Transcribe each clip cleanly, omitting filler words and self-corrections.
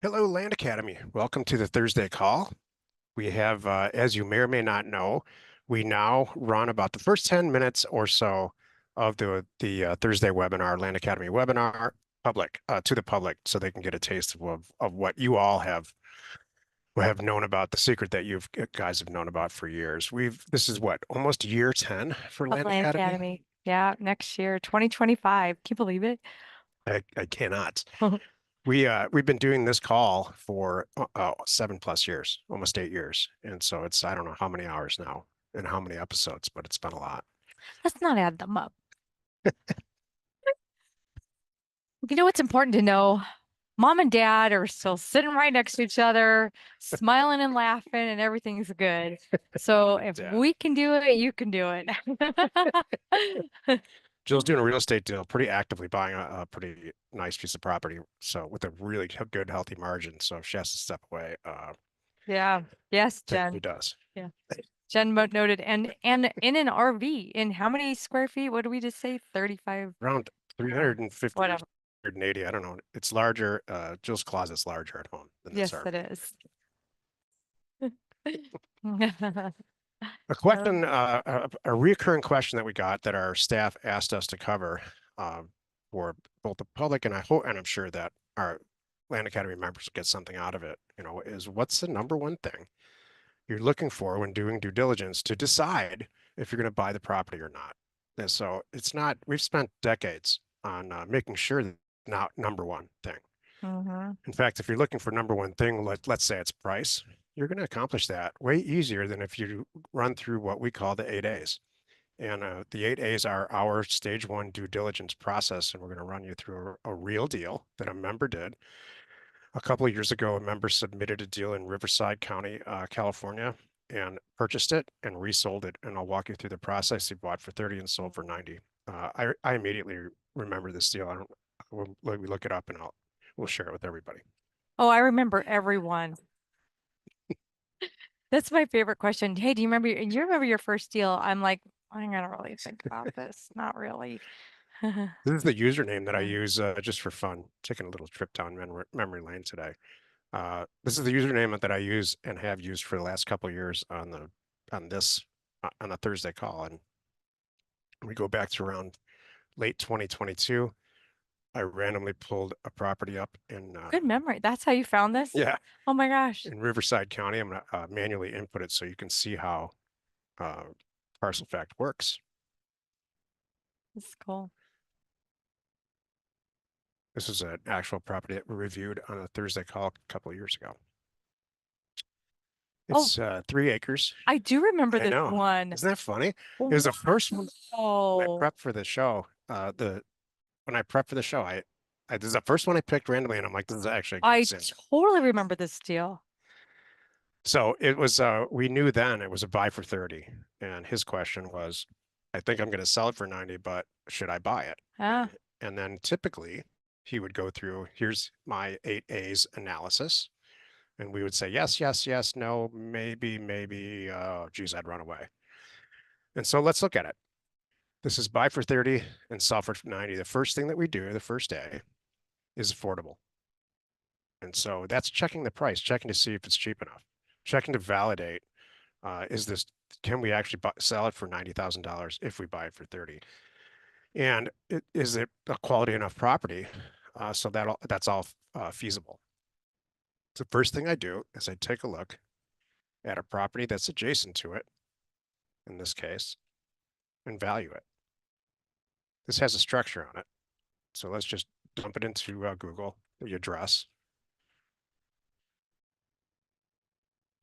Hello, Land Academy. Welcome to the Thursday call. We have, as you may or may not know, we now run about the first 10 minutes or so of the Thursday webinar, Land Academy webinar, to the public, so they can get a taste of what you all have known about, the secret that you guys have known about for years. This is what, almost year 10 for Land Land Academy? Academy. Yeah, next year, 2025. Can you believe it? I cannot. We've been doing this call for 7+ years, almost 8 years. And so I don't know how many hours now and how many episodes, but it's been a lot. Let's not add them up. You know what's important to know? Mom and dad are still sitting right next to each other, smiling and laughing, and everything's good. So if Yeah. we can do it, you can do it. Jill's doing a real estate deal, pretty actively buying a pretty nice piece of property. So with a really good, healthy margin. So if she has to step away, Yeah. Yes, typically Jen. does. Yeah. Jen noted. And in an RV, in how many square feet? What do we just say? 35? Around 350 or Whatever. 380. I don't know. It's larger. Jill's closet's larger at home than this Yes, it RV. is. A question, a reoccurring question that we got that our staff asked us to cover for both the public and I'm sure that our Land Academy members get something out of it, is what's the number one thing you're looking for when doing due diligence to decide if you're going to buy the property or not? And so we've spent decades on making sure that not number one thing. Mhm. In fact, if you're looking for number one thing, let's say it's price, you're going to accomplish that way easier than if you run through what we call the 8 A's. And the 8 A's are our stage one due diligence process. And we're going to run you through a real deal that a member did. A couple of years ago, a member submitted a deal in Riverside County, California, and purchased it and resold it. And I'll walk you through the process. He bought for 30 and sold for 90. I immediately remember this deal. We look it up and we'll share it with everybody. Oh, I remember everyone. That's my favorite question. Hey, do you remember your first deal? I'm like, I'm gonna really think about this. Not really. This is the username that I Yeah. use just for fun, taking a little trip down memory lane today. This is the username that I use and have used for the last couple of years on a Thursday call. And we go back to around late 2022. I randomly pulled a property up in Good memory. That's how you found this? yeah, Oh my gosh. in Riverside County. I'm gonna manually input it so you can see how uh, Parcel Fact works. This is cool. This is an actual property that we reviewed on a Thursday call a couple of years ago. Oh, It's 3 acres. I do remember I this know. one. Isn't that funny? It was the first one when I Oh, prepped for the show. When I prepped for the show, this is the first one I picked randomly, and I'm like, this is actually a good I sim. totally remember this deal. So it was. We knew then it was a buy for 30, and his question was, I think I'm going to sell it for 90, but should I buy it? Ah, And then typically he would go through, here's my 8 A's analysis, and we would say yes, yes, yes, no, maybe, maybe. Oh, geez, I'd run away. And so let's look at it. This is buy for 30 and sell for 90. The first thing that we do the first day is affordable. And so that's checking the price, checking to see if it's cheap enough, checking to validate, can we actually sell it for $90,000 if we buy it for 30? And is it a quality enough property? So that's all feasible. The first thing I do is I take a look at a property that's adjacent to it, in this case, and value it. This has a structure on it. So let's just dump it into Google, the address.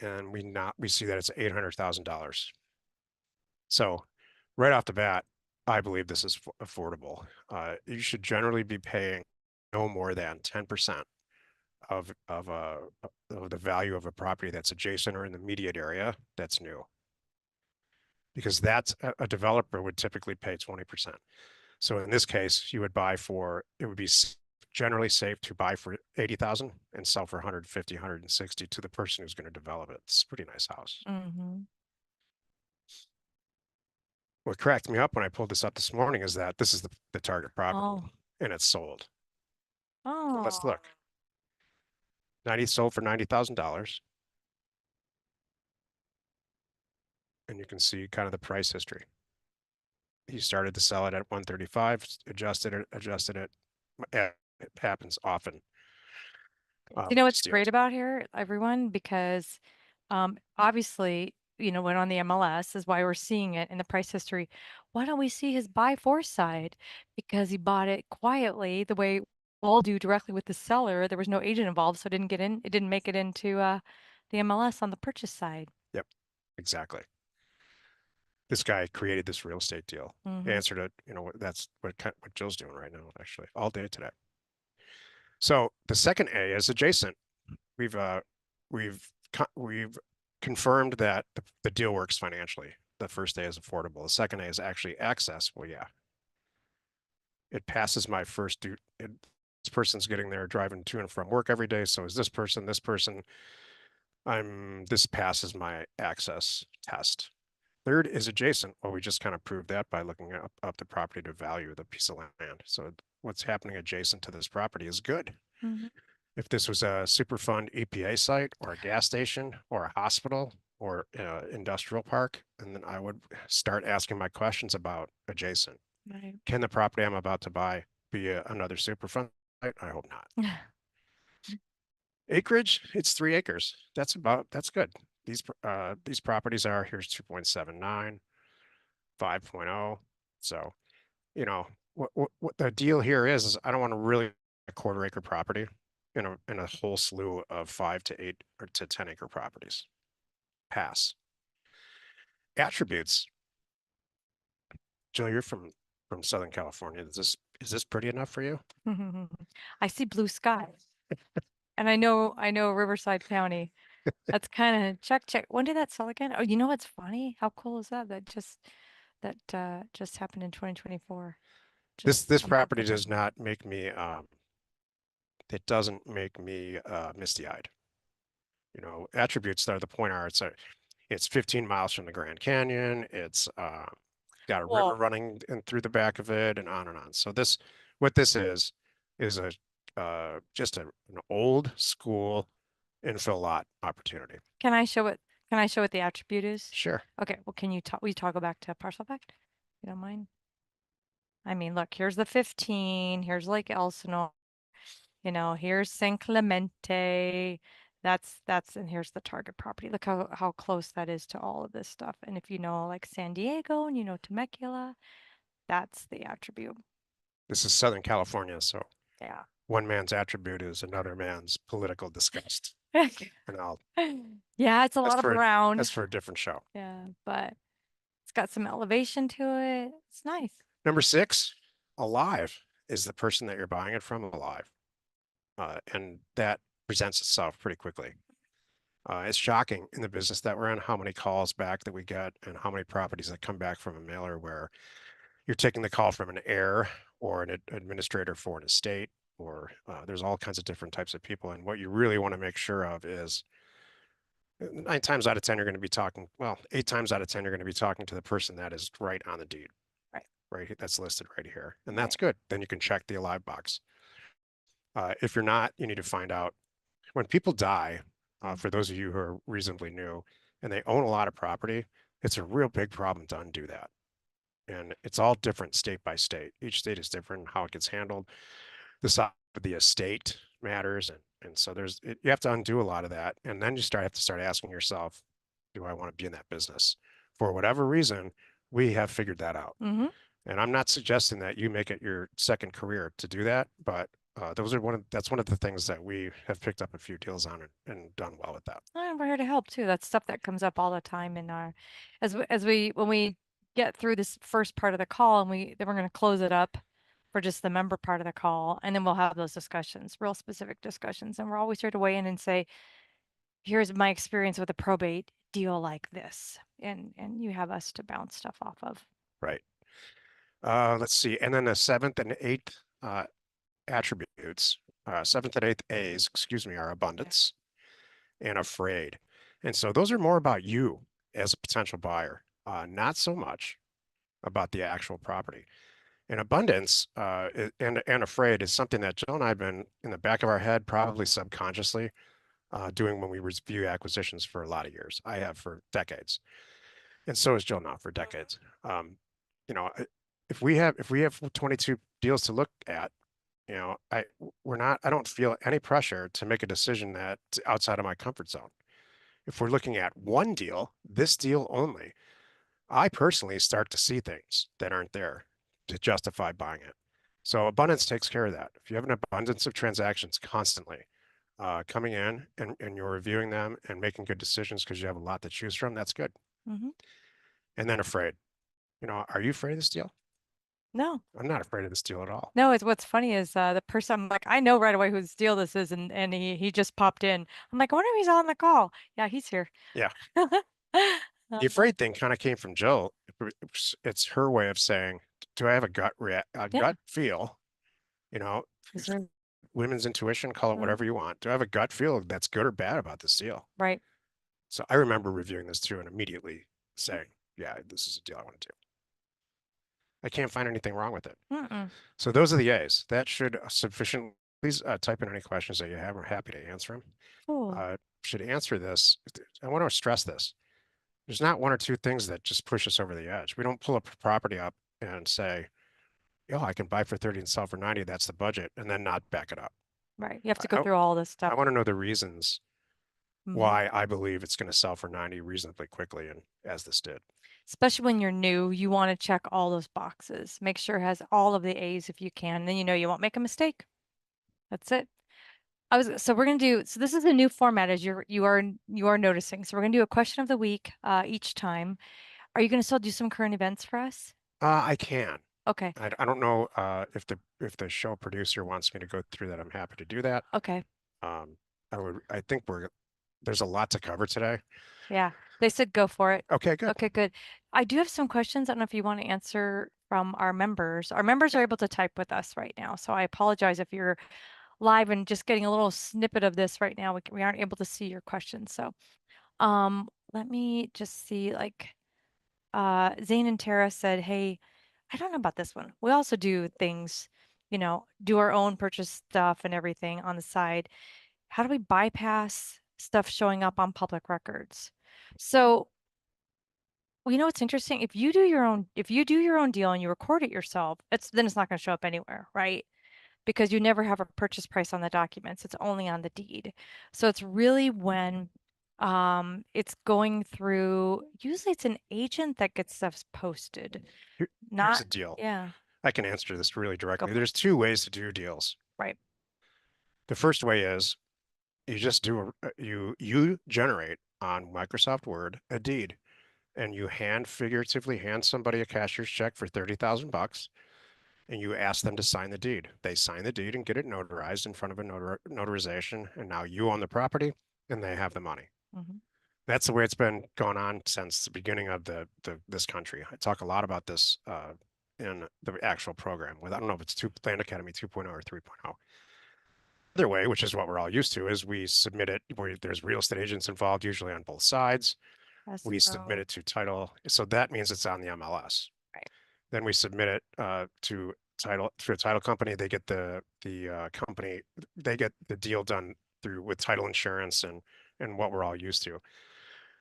And we see that it's $800,000. So right off the bat, I believe this is affordable. You should generally be paying no more than 10% of the value of a property that's adjacent or in the immediate area that's new, because that's a developer would typically pay 20%. So in this case, it would be generally safe to buy for 80,000 and sell for 150, 160 to the person who's going to develop it. It's a pretty nice house. mm-hmm. What cracked me up when I pulled this up this morning is that this is the target property Oh, and it's sold. So let's oh. look. 90 sold for $90,000. And you can see kind of the price history. He started to sell it at 135, adjusted it, adjusted it. It happens often You know with what's great deals. about here, everyone? Because obviously, went on the MLS is why we're seeing it in the price history. Why don't we see his buy for side? Because he bought it quietly, the way we'll do directly with the seller. There was no agent involved, so it didn't make it into the MLS on the purchase side. Yep, exactly. This guy created this real estate deal. Mm-hmm. Answered it. That's what Jill's doing right now, actually, all day today. So the second A is adjacent. We've uh, we've confirmed that the deal works financially. The first A is affordable. The second A is actually access. Well, yeah, it passes my first due. This person's getting there, driving to and from work every day. So is this person. This person. This passes my access test. Third is adjacent. Well, we just kind of proved that by looking up the property to value the piece of land. So what's happening adjacent to this property is good. Mm-hmm. If this was a Superfund EPA site or a gas station or a hospital or industrial park, and then I would start asking my questions about adjacent. Right. Can the property I'm about to buy be another Superfund site? I hope not. Acreage, it's 3 acres. That's good. These properties are, here's 2.79, 5.0. So, what the deal here is I don't want to really a quarter acre property in a whole slew of 5 to 8 or to 10 acre properties. Pass. Attributes. Jill, you're from Southern California. Is this pretty enough for you? I see blue skies. And I know Riverside County. That's kind of check. When did that sell again? Oh, you know what's funny? How cool is that? That just happened in 2024, This just this a month property ago. does not make me it doesn't make me misty-eyed. Attributes that are the point are it's 15 miles from the Grand Canyon. It's got a river Well, running in through the back of it and on and on. So what this is a just an old school infill lot opportunity. can I show it? Can I show what the attribute is? Sure. Okay, well, can you talk, will you toggle back to parcel fact? You don't mind? I mean, look, here's the 15, here's Lake Elsinore, here's San Clemente. And here's the target property. Look how close that is to all of this stuff. And if you know like San Diego and you know Temecula, that's the attribute. This is Southern California, so Yeah. one man's attribute is another man's political disgust. And Yeah, it's a that's lot of for brown. that's for a different show. Yeah, but it's got some elevation to it. It's nice. Number six, alive. Is the person that you're buying it from alive? And that presents itself pretty quickly. It's shocking in the business that we're in how many calls back that we get and how many properties that come back from a mailer where you're taking the call from an heir or an administrator for an estate, or there's all kinds of different types of people. And what you really want to make sure of is 9 times out of 10, you're going to be talking, well, 8 times out of 10, you're going to be talking to the person that is right on the deed, Right. right? That's listed right here. And that's Right. good. Then you can check the alive box. If you're not, you need to find out when people die, for those of you who are reasonably new and they own a lot of property, it's a real big problem to undo that. And it's all different state by state. Each state is different, how it gets handled. The size of the estate matters. And so you have to undo a lot of that. And then have to start asking yourself, do I want to be in that business? For whatever reason, we have figured that out. Mm-hmm. And I'm not suggesting that you make it your second career to do that, but that's one of the things that we have picked up a few deals on and done well with that. We're here to help too. That's stuff that comes up all the time in our, when we get through this first part of the call and then we're going to close it up for just the member part of the call. And then we'll have those discussions, real specific discussions. And we're always here to weigh in and say, here's my experience with a probate deal like this. And you have us to bounce stuff off of. Right. Let's see. And then the seventh and eighth attributes, seventh and eighth A's, excuse me, are abundance and afraid. And so those are more about you as a potential buyer, not so much about the actual property. And abundance and afraid is something that Jill and I have been in the back of our head, probably subconsciously, doing when we review acquisitions for a lot of years. I have for decades, and so is Jill now for Mhm. decades. You know, if we have 22 deals to look at, you know, we're not. I don't feel any pressure to make a decision that's outside of my comfort zone. If we're looking at one deal, this deal only, I personally start to see things that aren't there to justify buying it. So abundance takes care of that. If you have an abundance of transactions constantly coming in and you're reviewing them and making good decisions because you have a lot to choose from, that's good. Mhm. And then afraid. You know, are you afraid of this deal? No. I'm not afraid of this deal at all. No, it's what's funny is the person I'm like, I know right away whose deal this is, and he just popped in. I'm like, I wonder if he's on the call. Yeah, he's here. Yeah. The Uh, afraid thing kind of came from Jill. It's her way of saying, do I have a yeah, gut feel? You know, is there, women's intuition, call it mhm, whatever you want. Do I have a gut feel that's good or bad about this deal? right. So I remember reviewing this too and immediately saying, yeah, this is a deal I want to do. I can't find anything wrong with it. Mm-mm. So those are the A's. That should sufficient. Please type in any questions that you have. We're happy to answer them. Cool. Should answer this. I want to stress this. There's not one or two things that just push us over the edge. We don't pull a property up and say, "Oh, I can buy for 30 and sell for 90. That's the budget," and then not back it up. Right. You have to go I, through all this I stuff. want to know the reasons Hmm. why I believe it's going to sell for 90 reasonably quickly, and as this did. Especially when you're new, you want to check all those boxes. Make sure it has all of the A's if you can. Then you know you won't make a mistake. That's it. So we're gonna do so this is a new format as you are noticing. So we're gonna do a question of the week each time. Are you gonna still do some current events for us? I can. Okay. I don't know if the show producer wants me to go through that. I'm happy to do that. Okay. Um, I think there's a lot to cover today. Yeah. They said go for it. Okay, good. Okay, good. I do have some questions. I don't know if you want to answer from our members. Our members Yeah. are able to type with us right now. So I apologize if you're live and just getting a little snippet of this right now. We aren't able to see your questions. So let me just see Zane and Tara said, hey, I don't know about this one. We also do things, do our own purchase stuff and everything on the side. How do we bypass stuff showing up on public records? So, well, you know what's interesting? If you do your own deal and you record it yourself, it's not going to show up anywhere, right? Because you never have a purchase price on the documents. It's only on the deed. So it's really when it's going through, usually it's an agent that gets stuff posted. Here's Not, the deal. yeah, I can answer this really go directly. for it. There's two ways to do deals. Right. The first way is you just you generate on Microsoft Word a deed and you figuratively hand somebody a cashier's check for 30,000 bucks and you ask them to sign the deed. They sign the deed and get it notarized in front of a notarization, and now you own the property and they have the money. Hmm. That's the way it's been going on since the beginning of this country. I talk a lot about this in the actual program. With I don't know if it's Land Academy 2.0 or 3.0. Other way, which is what we're all used to, is we submit it where there's real estate agents involved, usually on both sides. We submit Escrow. it to title, so that means it's on the MLS. Right. Then we submit it to a title company. They get the company, they get the deal done through with title insurance and what we're all used to.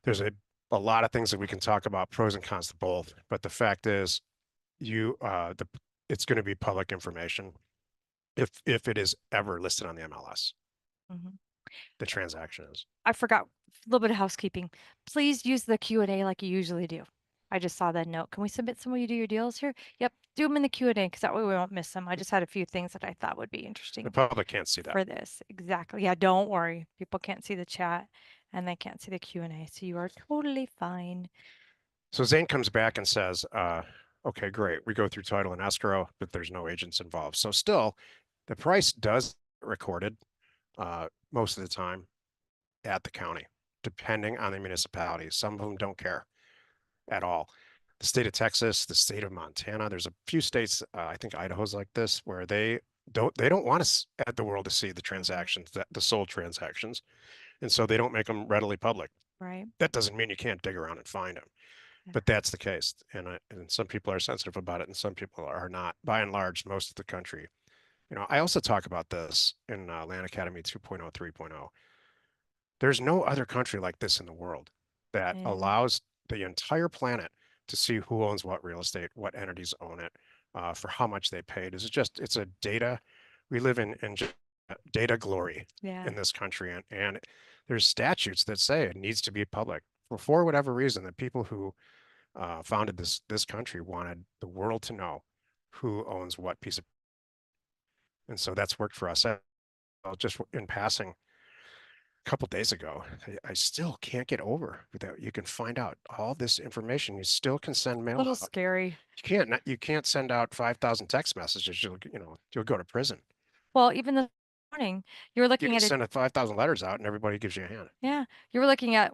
There's a lot of things that we can talk about, pros and cons to both. But the fact is, it's going to be public information if it is ever listed on the MLS. Hmm. The transaction is. I forgot a little bit of housekeeping. Please use the Q&A like you usually do. I just saw that note. Can we submit some of you do your deals here? Yep, do them in the Q&A because that way we won't miss them. I just had a few things that I thought would be The interesting public can't see that. for this. Exactly. Yeah, don't worry. People can't see the chat and they can't see the Q&A, so you are totally fine. So Zane comes back and says, okay, great. We go through title and escrow, but there's no agents involved. So still, the price does get recorded most of the time at the county, depending on the municipality. Some of them don't care at all. The state of Texas, the state of Montana, there's a few states, I think Idaho's like this, where they don't want the world to see the Mhm. transactions, the sold transactions, and so they don't make them readily public. Right. That doesn't mean you can't dig around and find them, Yeah. but that's the case, and some people are sensitive about it, and some people are not. By and large, most of the country. I also talk about this in Land Academy 2.0, 3.0. There's no other country like this in the world that Yeah. allows the entire planet to see who owns what real estate, what entities own it, for how much they paid. It's a data. We live in data glory Yeah. in this country, and there's statutes that say it needs to be public for whatever reason. The people who founded this country wanted the world to know who owns what piece of, and so that's worked for us. Just in passing, a couple days ago, I still can't get over that you can find out all this information. You still can send A mail little out. scary. You can't send out 5,000 text messages. You'll go to prison. Well, even this morning, you were You looking can at it. send 5,000 letters out and everybody gives you a hand. Yeah, we were looking at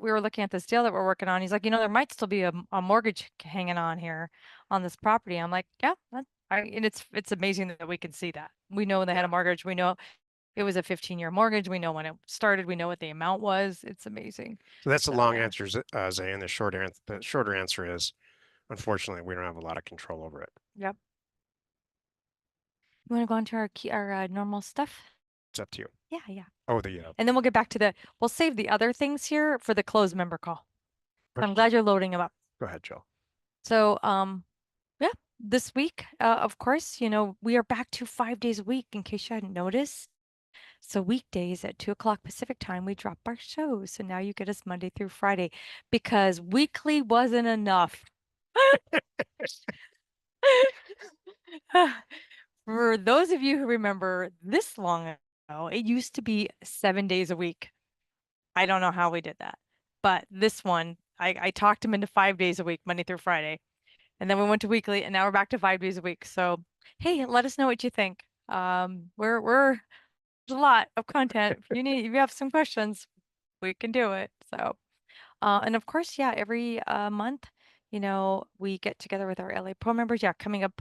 this deal that we're working on. He's like, there might still be a mortgage hanging on here on this property. I'm like, yeah, and it's amazing that we can see that. We know when they had Yeah. a mortgage. We know it was a 15-year mortgage. We know when it started. We know what the amount was. It's amazing. So that's the So long yeah, answer, Zay. And the shorter answer is, unfortunately, we don't have a lot of control over it. yep. You want to go on to our normal stuff? It's up to you. Yeah, yeah. Oh, the And then we'll get back to we'll save the other things here for the closed member call. So I'm okay. glad you're loading them up. Go ahead, Joe. So, yeah, this week, of course, we are back to 5 days a week in case you hadn't noticed. So weekdays at 2 o'clock Pacific time, we drop our shows. So now you get us Monday through Friday because weekly wasn't enough. For those of you who remember this long ago, it used to be 7 days a week. I don't know how we did that, but this one, I talked him into 5 days a week, Monday through Friday. And then we went to weekly and now we're back to 5 days a week. So, hey, let us know what you think. There's a lot of content. If you have some questions, we can do it. So, and of course, yeah, every month, we get together with our LA Pro members. Yeah, coming up,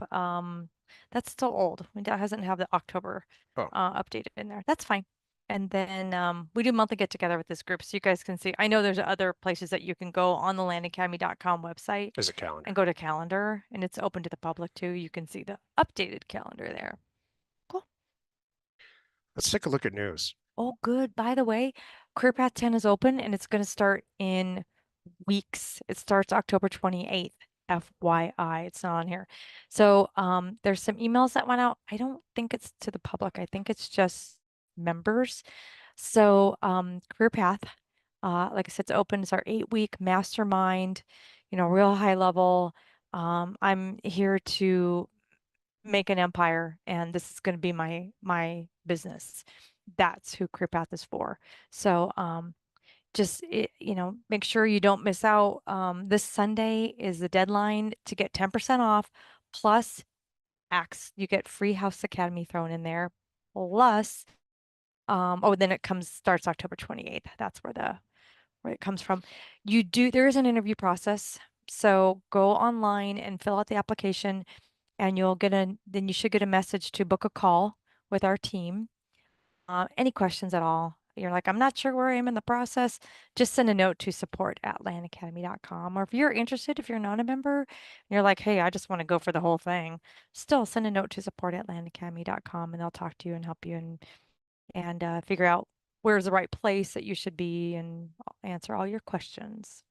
that's still old. That hasn't have the October Oh, updated in there. That's fine. And then we do monthly get together with this group so you guys can see. I know there's other places that you can go on the landacademy.com website there's a and calendar. go to calendar, and it's open to the public too. You can see the updated calendar there. Cool. Let's take a look at news. Oh, good. By the way, Career Path 10 is open and it's going to start in weeks. It starts October 28th. FYI, it's not on here. So there's some emails that went out. I don't think it's to the public. I think it's just members. So Career Path, like I said, it's open. It's our 8-week mastermind, real high level. I'm here to make an empire and this is going to be my business. That's who Career Path is for. So just make sure you don't miss out. This Sunday is the deadline to get 10% off plus acts. You get free House Academy thrown in there. Plus then it starts October 28th. That's where it comes from. There is an interview process. So go online and fill out the application and then you should get a message to book a call with our team. Any questions at all? You're like, I'm not sure where I am in the process. Just send a note to support@landacademy.com. Or if you're interested, if you're not a member, and you're like, hey, I just want to go for the whole thing, still send a note to support@landacademy.com and they'll talk to you and help you and figure out where's the right place that you should be and answer all your questions.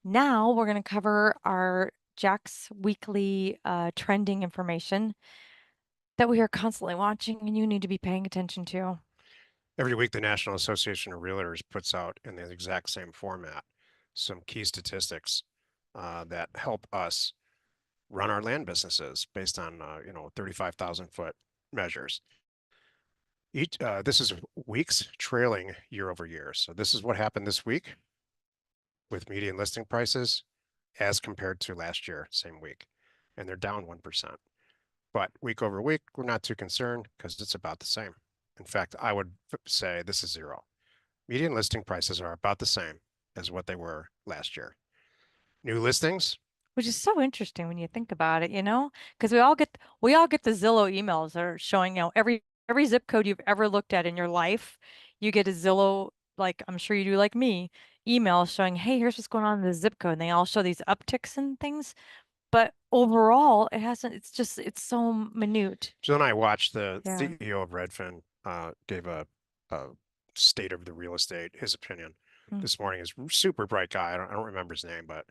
Now we're going to cover our Jack's weekly trending information that we are constantly watching and you need to be paying attention to. Every week, the National Association of Realtors puts out in the exact same format some key statistics that help us run our land businesses based on 35,000 foot measures. This is weeks trailing year over year. So this is what happened this week with median listing prices as compared to last year, same week, and they're down 1%. But week over week, we're not too concerned because it's about the same. In fact, I would say this is zero. Median listing prices are about the same as what they were last year. New listings, Which is so interesting when you think about it, because we all get the Zillow emails that are showing, every zip code you've ever looked at in your life, you get a Zillow, like I'm sure you do like me, email showing, hey, here's what's going on in the zip code. And they all show these upticks and things. But overall, it hasn't, it's so minute. Jill and I watched the Yeah. CEO of Redfin gave a state of the real estate, his opinion Mm. this morning. Is super bright guy. I don't remember his name, but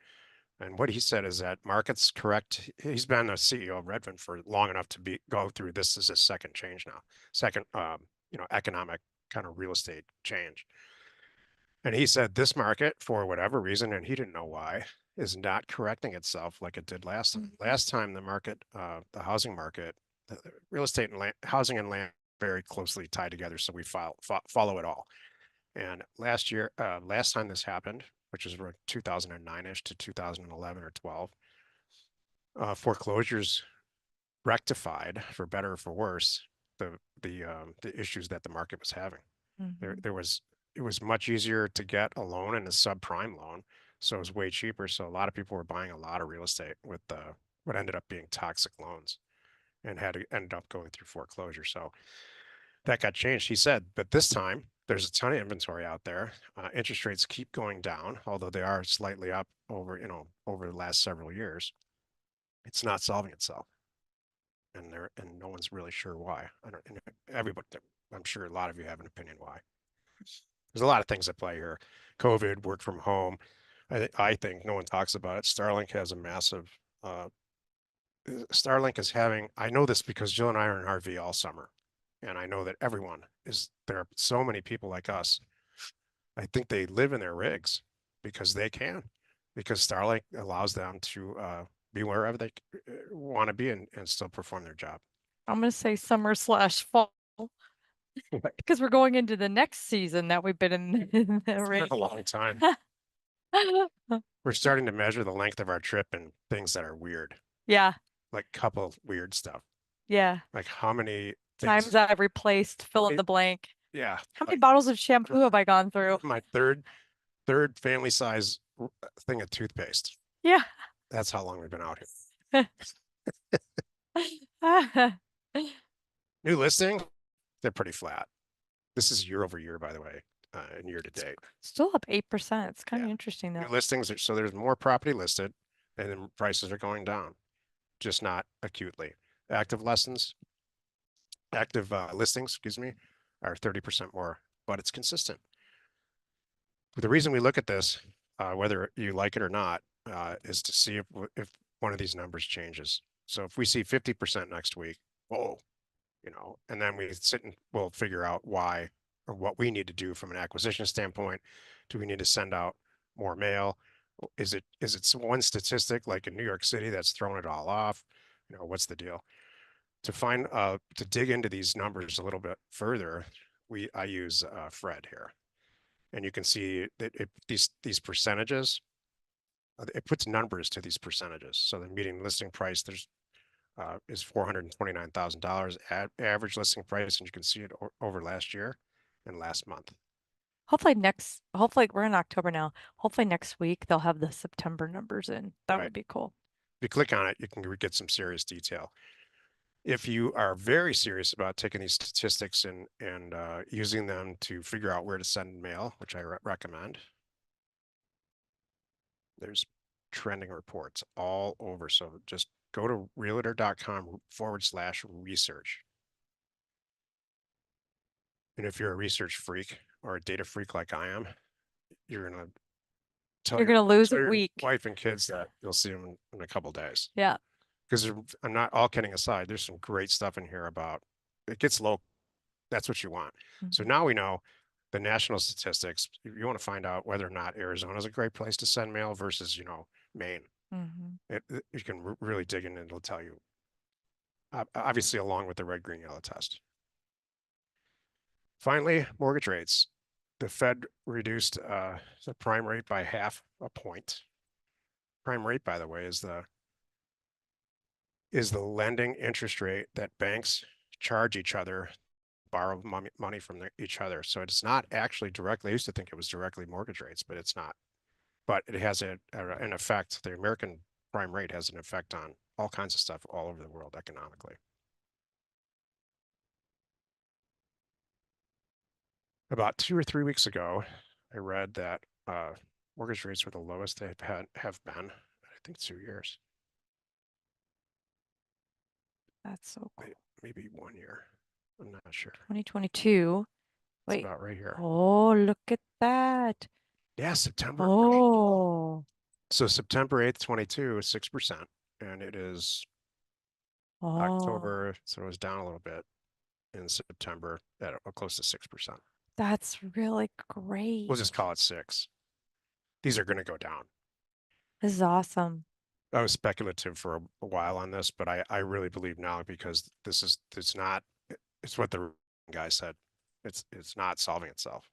and what he said is that markets correct. He's been the CEO of Redfin for long enough to be go through this is his second change now, second economic kind of real estate change. And he said this market, for whatever reason, and he didn't know why, is not correcting itself like it did last time. Last time the market, the housing market, real estate and land, housing and land very closely tied together, so we follow it all. And last time this happened, which was 2009-ish to 2011 or 12, foreclosures rectified, for better or for worse, the issues that the market was having. Mhm. There was it was much easier to get a loan and a subprime loan, so it was way cheaper. So a lot of people were buying a lot of real estate with what ended up being toxic loans and ended up going through foreclosure. So that got changed. He said, but this time there's a ton of inventory out there. Interest rates keep going down, although they are slightly up over the last several years. It's not solving itself, and no one's really sure why. I don't. And everybody, I'm sure a lot of you have an opinion why. There's a lot of things at play here. COVID, work from home. I think no one talks about it. Starlink has a massive. Starlink is having. I know this because Jill and I are in RV all summer, and I know that everyone is. There are so many people like us. I think they live in their rigs because they can, because Starlink allows them to be wherever they want to be and still perform their job. I'm gonna say summer/fall because we're going into the next season that we've been in the It's been ring. a long time. We're starting to measure the length of our trip and things that are weird, Yeah, like couple of weird stuff. yeah. Like how many Times things? I've replaced, fill in the blank. Yeah, How many like bottles of shampoo have I gone through? my third family size thing of toothpaste. Yeah. That's how long we've been out here. New listing, they're pretty flat. This is year over year, by the way, and year to date. Still up 8%. It's kind Yeah, of interesting new though. listings. So there's more property listed, and then prices are going down, just not acutely. Active lessons, active listings, excuse me, are 30% more, but it's consistent. The reason we look at this, whether you like it or not, is to see if one of these numbers changes. So if we see 50% next week, whoa, and then we sit and we'll figure out why or what we need to do from an acquisition standpoint. Do we need to send out more mail? Is it one statistic like in New York City that's throwing it all off? What's the deal? To dig into these numbers a little bit further, I use Fred here, and you can see that these percentages, it puts numbers to these percentages. So the median listing price is $429,000 average listing price, and you can see it over last year and last month. Hopefully we're in October now. Hopefully next week they'll have the September numbers in. That Right. would be cool. If you click on it, you can get some serious detail. If you are very serious about taking these statistics and using them to figure out where to send mail, which I recommend, there's trending reports all over. So just go to realtor.com/research. And if you're a research freak or a data freak like I am, you're gonna tell You're your gonna lose tell a your week. wife and kids that you'll see them in a couple days. Yeah. Because I'm not all kidding aside. There's some great stuff in here about it gets low. That's what you want. So Mhm. now we know the national statistics. If you want to find out whether or not Arizona is a great place to send mail versus Maine. Mhm. You can really dig in and it'll tell you. Obviously, along with the red, green, yellow test. Finally, mortgage rates. The Fed reduced the prime rate by half a point. Prime rate, by the way, is the lending interest rate that banks charge each other, borrow money from each other. So it's not actually directly. I used to think it was directly mortgage rates, but it's not. But it has an effect. The American prime rate has an effect on all kinds of stuff all over the world economically. About 2 or 3 weeks ago, I read that mortgage rates were the lowest they have been, I think, 2 years, That's so cool. maybe one year. I'm not sure. 2022. It's Wait. about right here. Oh, look at that. Yeah, September, right? Oh, So September 8th, 22 is 6%. And it is oh, October, so it was down a little bit in September at close to 6%. that's really We'll great. just call it six. These are going to go down. This is awesome. I was speculative for a while on this, but I really believe now because it's not, it's what the guy said. It's not solving itself.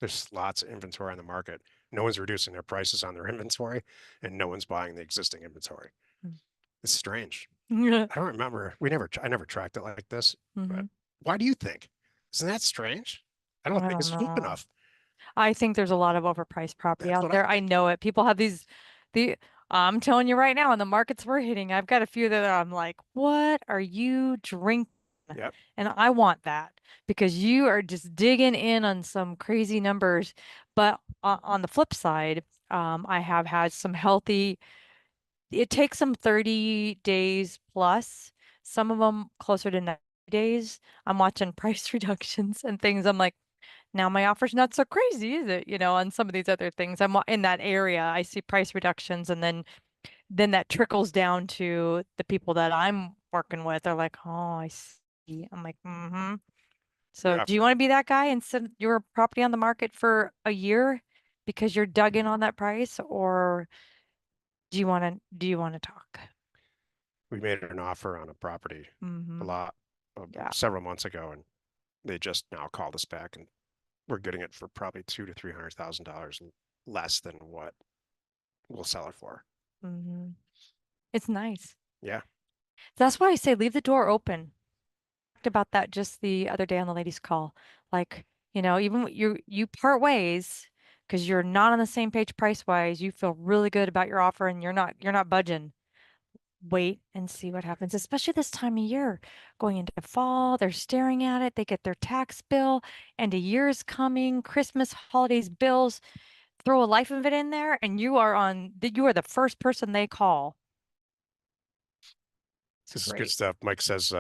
There's lots of inventory on the market. No one's reducing their prices on their inventory, and no one's buying the existing inventory. It's strange. Mm. I don't remember. I never tracked it like this, but Hmm. why do you think? Isn't that strange? I don't I think don't it's cheap know. enough. I think there's a lot of overpriced property That's out what I there. I think. know it. People have the, I'm telling you right now, in the markets we're hitting, I've got a few that I'm like, what are you drinking? Yep. And I want that because you are just digging in on some crazy numbers. But on the flip side, I have had some healthy, it takes them 30 days plus, some of them closer to 90 days. I'm watching price reductions and things. I'm like, now my offer's not so crazy, is it? On some of these other things. In that area, I see price reductions and then that trickles down to the people that I'm working with. They're like, "Oh, I see." I'm like, "Mm-hmm." So, Yeah. do you want to be that guy and set your property on the market for a year because you're dug in on that price, or do you want to talk? We made an offer on a property a Mm-hmm. lot Yeah. several months ago, and they just now called us back, and we're getting it for probably $200,000 to $300,000 less than what we'll sell it for. Mm-hmm. It's nice. Yeah. That's why I say leave the door open. Talked about that just the other day on the ladies' call. Like, even you part ways because you're not on the same page price wise, you feel really good about your offer and you're not budging. Wait and see what happens, especially this time of year. Going into fall, they're staring at it, they get their tax bill, and a year's coming, Christmas, holidays, bills, throw a life of it in there, and you are the first person they call. It's This is good great. stuff. Mike says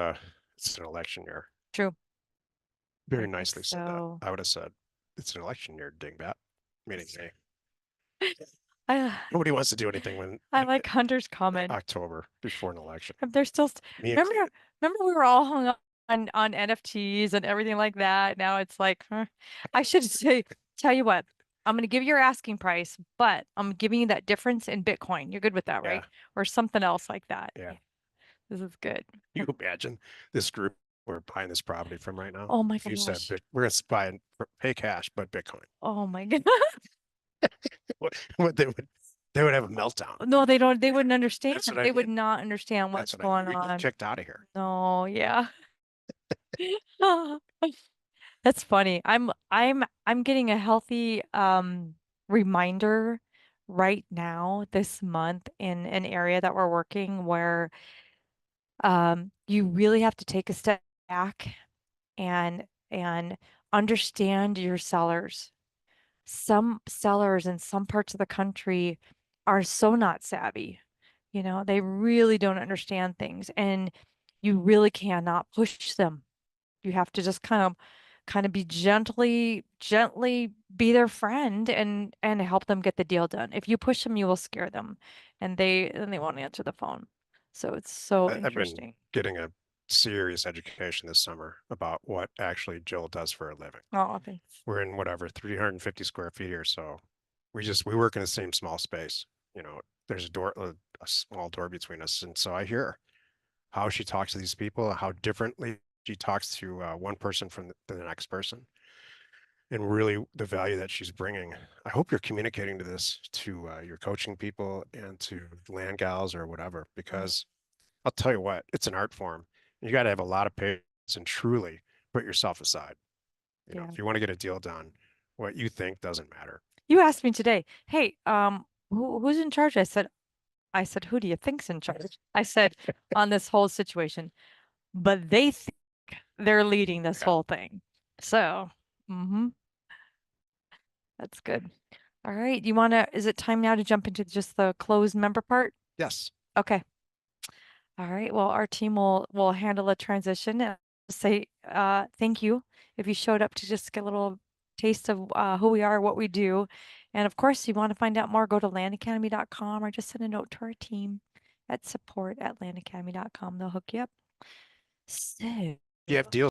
it's an election year. True. Very I think nicely said that. so. I would have said it's an election year, dingbat. Meaning me. I Nobody wants to do anything when I like Hunter's comment. October before an election. They're still, Me remember, included. remember we were all hung up on NFTs and everything like that. Now it's like, I should say, tell you what, I'm going to give you your asking price, but I'm giving you that difference in Bitcoin. You're good with that, Yeah. right? Or something else like that. Yeah. Yeah, this is good. You imagine this group we're buying this property from right now? Oh my If you said gosh. We're going to buy and pay cash, but Bitcoin, Oh my god. what they would have a meltdown. No, they don't, they wouldn't understand. That's what I They would mean. not understand That's what's what I mean. going We'd get on. kicked out of here. No, yeah. That's funny. I'm getting a healthy reminder right now this month in an area that we're working where you really have to take a step back and understand your sellers. Some sellers in some parts of the country are so not savvy. They really don't understand things and you really cannot push them. You have to just kind of be gently be their friend and help them get the deal done. If you push them, you will scare them and they won't answer the phone. So it's so I've been interesting. getting a serious education this summer about what actually Jill does for a living. Oh, thanks. We're in whatever 350 square feet here, so we work in the same small space. There's a small door between us, and so I hear how she talks to these people, how differently she talks to one person from the next person, and really the value that she's bringing. I hope you're communicating to this to your coaching people and to land gals or whatever, Mhm. because I'll tell you what, it's an art form. You got to have a lot of patience and truly put yourself aside. Yeah. If you want to get a deal done, what you think doesn't matter. You asked me today, hey, who's in charge? I said, who do you think's in charge? I said, on this whole situation, but they think they're leading this Yeah. whole thing. So, mm-hmm, that's good. All right. Is it time now to jump into just the closed member part? Yes. Okay. All right. Well, our team will handle a transition. say, thank you if you showed up to just get a little taste of, who we are, what we do. And of course, you want to find out more, go to landacademy.com or just send a note to our team at support@landacademy.com. They'll hook you up. So You have deals